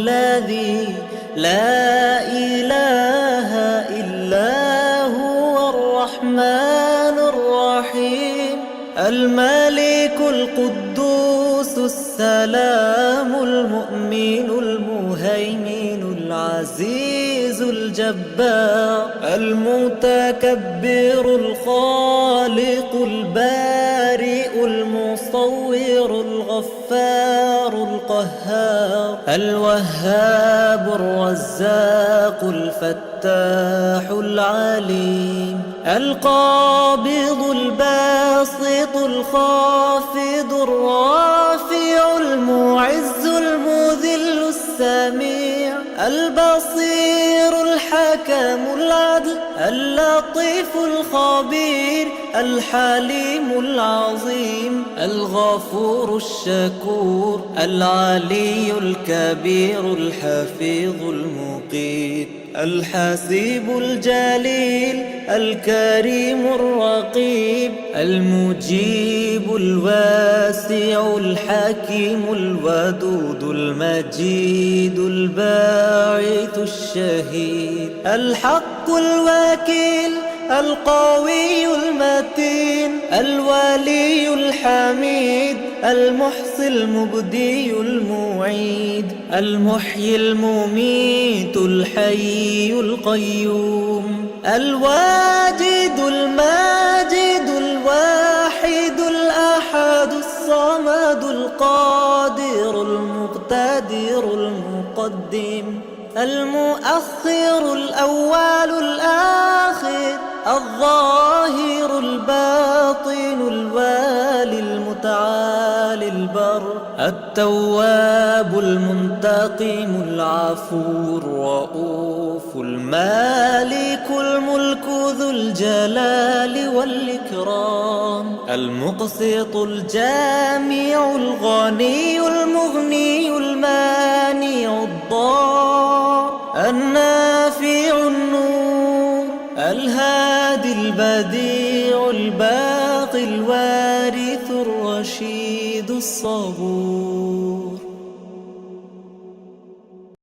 الذي لا إله إلا هو الرحمن الرحيم الملك القدوس السلام المؤمن المهيمن العزيز الجبار المتكبر الخالق البارئ المصور الغفار القهار الوهاب الرزاق الفتاح العليم القابض الباسط الخافض الرافع المعز المذل السميع البصير الحكم العدل اللطيف الخبير الحليم العظيم الغفور الشكور العلي الكبير الحفيظ المقيت الحسيب الجليل الكريم الرقيب المجيب الواسع الحكيم الودود المجيد الباعث الشهيد الحق الوكيل القوي المتين الولي الحميد المحصي المبدي المعيد المحيي المميت الحي القيوم الواجد الماجد الواحد الأحد الصمد القادر المقتدر المقدم المؤخر الأول الآخر الظاهر الباطن الوالي المتعالي البر التواب المنتقم العفو الرؤوف المالك الملك ذو الجلال والإكرام المقسط الجامع الغني المغني المانع الضار النافع النور الهادي البديع الباقي الوارث الرشيد الصبور